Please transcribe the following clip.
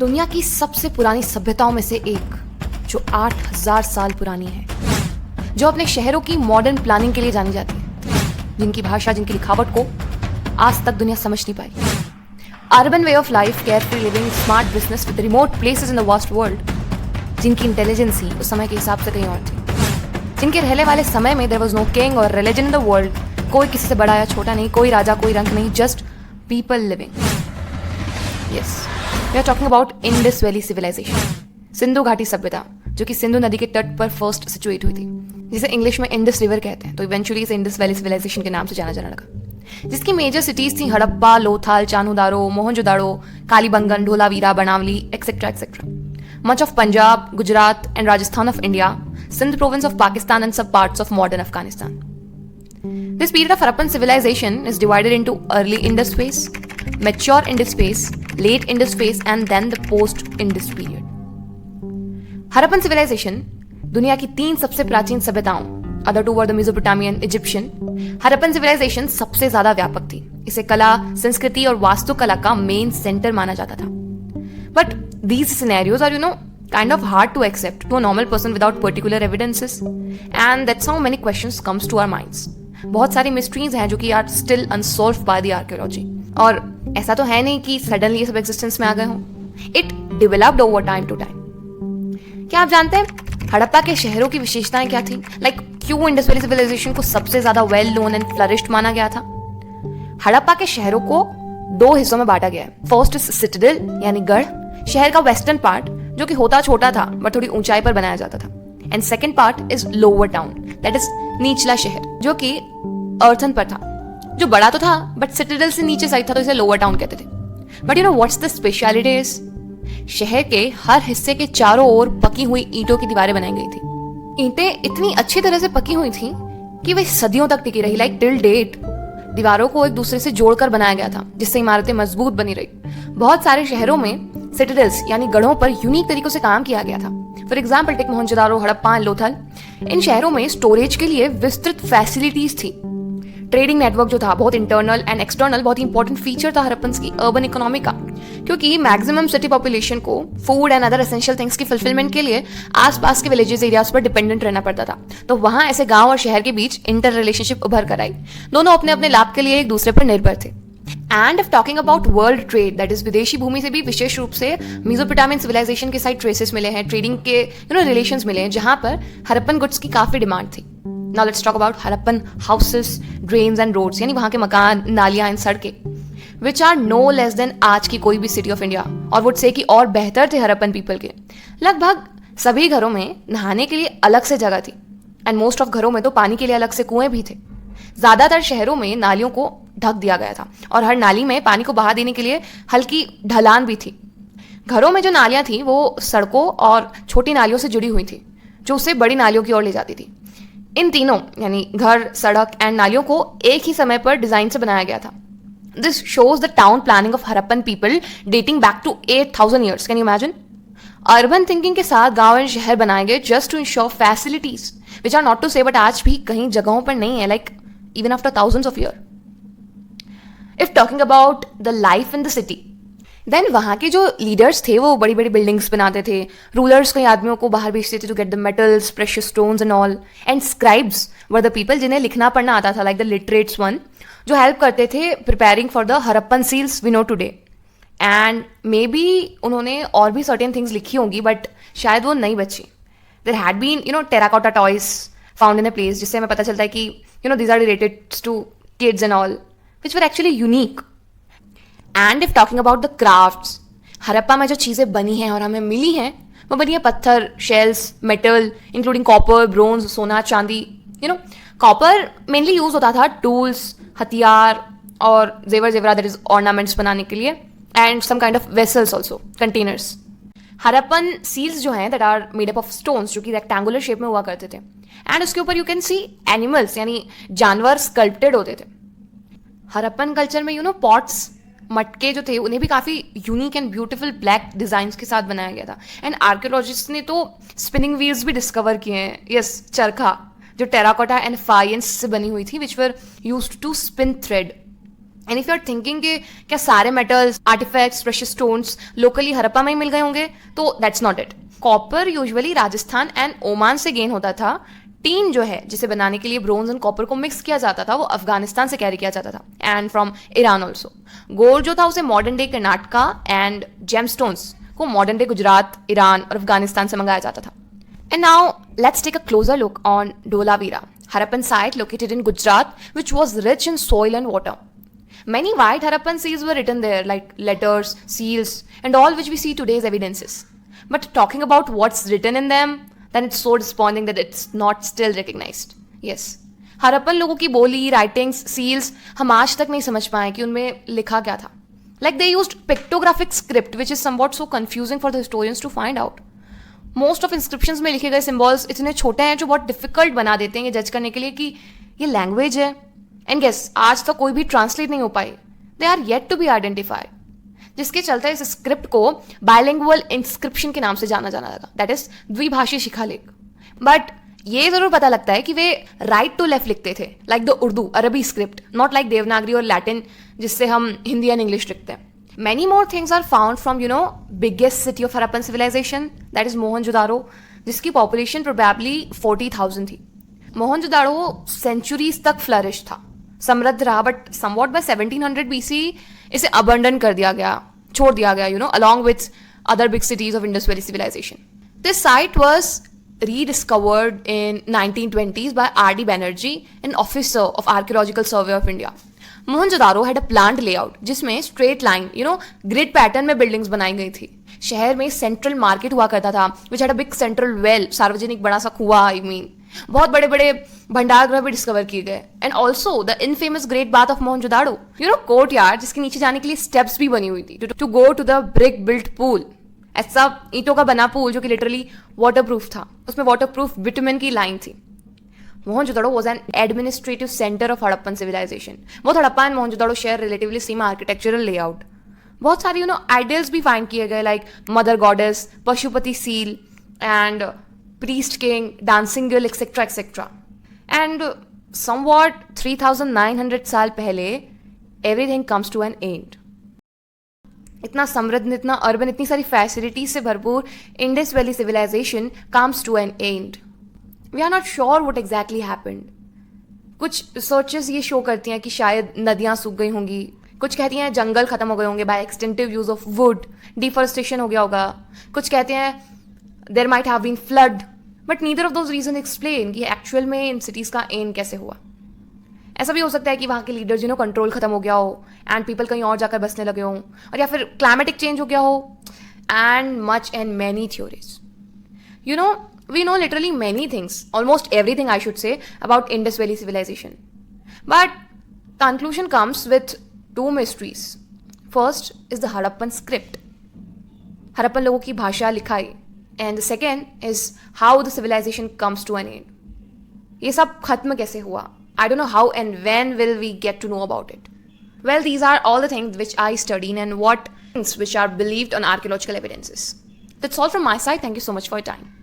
दुनिया की सबसे पुरानी सभ्यताओं में से एक जो 8000 साल पुरानी है, जो अपने शहरों की मॉडर्न प्लानिंग के लिए जानी जाती है, जिनकी भाषा, जिनकी लिखावट को आज तक दुनिया समझ नहीं पाई। Urban way of life, carefree living, smart business with remote places in the vast world, जिनकी इंटेलिजेंस ही उस समय के हिसाब से कहीं और थी, जिनके रहने वाले समय में देयर वाज नो किंग और रिलीजन इन द वर्ल्ड, कोई किसी से बड़ा या छोटा नहीं, कोई राजा कोई रंग नहीं, just people living. Yes, we are talking about Indus Valley civilisation, Sindhu घाटी सभ्यता, जो कि सिंधु नदी के तट पर फर्स्ट सिचुएट हुई थी, जिसे इंग्लिश में इंडस रिवर कहते हैं, तो इवेंचुअली इसे इंडस वैली सिविलाइजेशन के नाम से जाना लगा, जिसकी मेजर सिटीज थी Harappa, Lothal, Chanhudaro, Mohenjodaro, Kalibangan, Dholavira, Banawali, etcetera etcetera. Much of Punjab, Gujarat and Rajasthan of India, Sindh province of Pakistan and some parts of modern Afghanistan. This period of Harappan civilization is divided into early Indus phase, mature Indus phase, late Indus phase and then the post-Indus period. Harappan civilization दुनिया की 3 सबसे प्राचीन सभ्यताओं, other two were the Mesopotamian, Egyptian. Harappan civilization सबसे ज्यादा व्यापक थी। इसे कला, संस्कृति और वास्तुकला का मेन सेंटर माना जाता था। But these scenarios are, kind of hard to accept to a normal person without particular evidences. And that's how many questions comes to our minds. बहुत सारी mysteries हैं जो कि are still unsolved by the archaeology. और ऐसा तो है नहीं कि suddenly ये सब existence में आ गए हों. It developed over time to time. क्या आप जानते हैं हड़प्पा के शहरों की विशेषताएं क्या थी? क्यों इंडस वैली सिविलाइजेशन को सबसे ज्यादा वेल नोन एंड फ्लरिश्ड माना गया था? हड़प्पा के शहरों को 2 हिस्सों में बांटा गया है। फर्स्ट इज सिटाडेल यानी गढ़, शहर का वेस्टर्न पार्ट जो कि होता छोटा था बट थोड़ी ऊंचाई पर बनाया जाता था, and second part is lower town, that is निचला शहर जो कि अर्थन पर था, जो बड़ा तो था बट सिटाडेल से नीचे साइड था, तो इसे लोअर टाउन कहते थे। But what's the speciality is, शहर के हर हिस्से के चारों ओर पकी हुई ईंटों की दीवारें बनाई गई थी। ईंटें इतनी अच्छी तरह से पकी हुई थी कि वे सदियों तक टिकी रही, टिल डेट। दीवारों को एक दूसरे से जोड़कर बनाया गया था, जिससे इमारतें मजबूत बनी रही। बहुत सारे शहरों में सिटाडेल्स यानी गढ़ों पर यूनिक तरीकों से काम किया गया था। For example take Mohenjodaro, Harappa, Lothal. इन शहरों में स्टोरेज के लिए विस्तृत फैसिलिटीज थी। ट्रेडिंग नेटवर्क जो था, बहुत इंटरनल एंड एक्सटर्नल, बहुत ही इंपॉर्टेंट फीचर था हड़प्पन की अर्बन इकोनॉमी का, क्योंकि मैक्सिमम सिटी पॉपुलेशन को food and other essential things की फुलफिलमेंट के लिए आसपास के विलेजेस एरियाज पर डिपेंडेंट रहना पड़ता था। तो वहां ऐसे गांव और शहर के बीच इंटर रिलेशनशिप उभर कर आई। दोनों अपने अपने लाभ के लिए एक दूसरे पर निर्भर थे। And if talking about world trade, that is विदेशी भूमि से भी विशेष रूप से मेसोपोटामियन सिविलाइजेशन के साइड ट्रेसेस मिले हैं, ट्रेडिंग के रिलेशंस मिले हैं, जहां पर हड़प्पन गुड्स की काफी डिमांड थी। Now let's talk about Harappan houses, drains and roads, यानी वहां के मकान, नालियां एंड सड़कें, which are no less than आज की कोई भी सिटी ऑफ इंडिया, और वुड से कि और बेहतर थे हड़प्पन पीपल के। लगभग सभी घरों में नहाने के लिए अलग से जगह थी, एंड मोस्ट ऑफ घरों में तो पानी के लिए अलग से कुएं भी थे। ज्यादातर शहरों में नालियों को ढक दिया गया था, और हर नाली में पानी को बहा देने के लिए हल्की ढलान भी थी। घरों में जो नालियां थी वो सड़कों और छोटी नालियों से जुड़ी हुई थी, जो उसे बड़ी नालियों की ओर ले जाती थी। इन तीनों यानी घर, सड़क एंड नालियों को एक ही समय पर डिजाइन से बनाया गया था। This shows the town planning of Harappan people dating back to 8000 years. Can you imagine? Urban thinking के साथ गांव एंड शहर बनाए गए just to ensure facilities which are not to say, but आज भी कहीं जगहों पर नहीं है, even after thousands of years. If talking about the life in the city, then वहाँ के जो लीडर्स थे वो बड़ी बड़ी बिल्डिंग्स बनाते थे। रूलर्स कई आदमियों को बाहर भेजते थे to get the metals, precious stones and all. And scribes were the people जिन्हें लिखना पढ़ना आता था, लाइक द लिटरेट्स वन, जो हेल्प करते थे preparing for the Harappan seals we know today. And maybe उन्होंने और भी सर्टेन थिंग्स लिखी होंगी, बट शायद वो नहीं बची। There had been terracotta toys found in a place, जिससे हमें पता चलता है कि these are related to kids and all, which were actually unique. And if talking about the crafts, Harappa में जो चीज़ें बनी हैं और हमें मिली हैं वो बनी है पत्थर, shells, metal including copper, bronze, सोना, चांदी। कॉपर मेनली यूज होता था टूल्स, हथियार और जेवर जेवरा, दैट इज ऑर्नामेंट्स बनाने के लिए, and some kind of vessels also, containers. Harappan seals जो हैं that are made up of stones, जो कि रेक्टेंगुलर शेप में हुआ करते थे, एंड उसके ऊपर यू कैन सी एनिमल्स यानी जानवर स्कल्प्टेड होते थे। हड़प्पन कल्चर में पॉट्स, मटके जो थे उन्हें भी काफ़ी unique and beautiful black designs के साथ बनाया गया था। एंड आर्कियोलॉजिस्ट ने तो स्पिनिंग व्हील्स भी डिस्कवर किए हैं। यस, चरखा जो टेराकोटा एंड फाइंस से बनी हुई थी, which were used to spin thread. And if you are thinking कि क्या सारे metals, artifacts, precious stones locally Harappa में ही मिल गए होंगे, तो that's not it. Copper usually Rajasthan and Oman से गेन होता था. टीन जो है जिसे बनाने के लिए ब्रोंज एंड कॉपर को मिक्स किया जाता था, वो अफगानिस्तान से कैरी किया जाता था and from Iran also. Gold जो था उसे modern day Karnataka and gemstones को मॉडर्न डे गुजरात, ईरान और अफगानिस्तान से मंगाया जाता था. And now let's take a closer look on Dholavira, Harappan site located in Gujarat, which was rich in soil and water. Many white Harappan seals were written there, like letters, seals, and all which we see today as evidences. But talking about what's written in them, then it's so disappointing that it's not still recognized. Yes, Harappan लोगों की बोली, writings, seals हम आज तक नहीं समझ पाए कि उनमें लिखा क्या था. Like they used pictographic script, which is somewhat so confusing for the historians to find out. Most of inscriptions में लिखे गए सिम्बॉल्स इतने छोटे हैं जो बहुत डिफिकल्ट बना देते हैं ये जज करने के लिए कि ये लैंग्वेज है. एंड गेस आज तक कोई भी ट्रांसलेट नहीं हो पाई. They are yet to be identified, जिसके चलते इस स्क्रिप्ट को बायलिंगुअल इंस्क्रिप्शन के नाम से जाना लगा, दैट इज द्विभाषी शिखालेख. बट ये जरूर पता लगता है कि वे राइट टू लेफ्ट लिखते थे, लाइक द उर्दू अरबी स्क्रिप्ट, नॉट लाइक देवनागरी और लैटिन जिससे हम हिंदी एंड इंग्लिश लिखते हैं. Many more things are found from, biggest city of Harappan civilization, that is Mohenjo-daro, जिसकी population probably 40,000 थी. Mohenjo-daro centuries तक flourish था, समृद्ध रहा, but somewhat by 1700 BC इसे abandon कर दिया गया, छोड़ दिया गया, along with other big cities of Indus Valley civilization. This site was rediscovered in 1920s by R.D. Banerjee, an officer of Archaeological Survey of India. Mohenjodaro had a planned layout जिसमें straight line grid pattern में buildings बनाई गई थी. शहर में central market हुआ करता था, which had a big central well, सार्वजनिक बड़ा सा कुआं, बहुत बड़े बड़े भंडार गृह भी डिस्कवर किए गए. And also the infamous great bath of Mohenjodaro, court yard जिसके नीचे जाने के लिए स्टेप्स भी बनी हुई थी to go to the brick built pool. ऐसा ईंटों का बना पूल जो कि लिटरली वाटर प्रूफ था, उसमें वाटर प्रूफ विटामिन की लाइन थी. Mohenjo-daro was an administrative center of Harappan civilization. Both Harappa and Mohenjo-daro share relatively same architectural layout. बहुत सारी idols भी find किए गए, like mother goddess, Pashupati seal, and priest king, dancing girl, etc. etc. And somewhat 3,900 साल पहले everything comes to an end. इतना समृद्ध, इतना अर्बन, इतनी सारी फैसिलिटीज से भरपूर Indus Valley civilisation comes to an end. We are not sure what exactly happened. कुछ रिसर्चेस ये शो करती हैं कि शायद नदियाँ सूख गई होंगी, कुछ कहती हैं जंगल खत्म हो गए होंगे by extensive use of wood, deforestation हो गया होगा, कुछ कहते हैं there might have been flood, but neither of those reason explain कि एक्चुअल में इन सिटीज का एंड कैसे हुआ. ऐसा भी हो सकता है कि वहाँ के लीडर्स कंट्रोल खत्म हो गया हो एंड पीपल कहीं और जाकर बसने लगे हों, और या फिर क्लाइमेटिक चेंज हो गया हो, and much and many theories. We know literally many things, almost everything I should say, about Indus Valley civilization. But conclusion comes with two mysteries. First is the Harappan script, Harappan लोगों की भाषा लिखाई, and the second is how the civilization comes to an end. ये सब खत्म कैसे हुआ? I don't know how and when will we get to know about it. Well, these are all the things which I studied and what things which are believed on archaeological evidences. That's all from my side. Thank you so much for your time.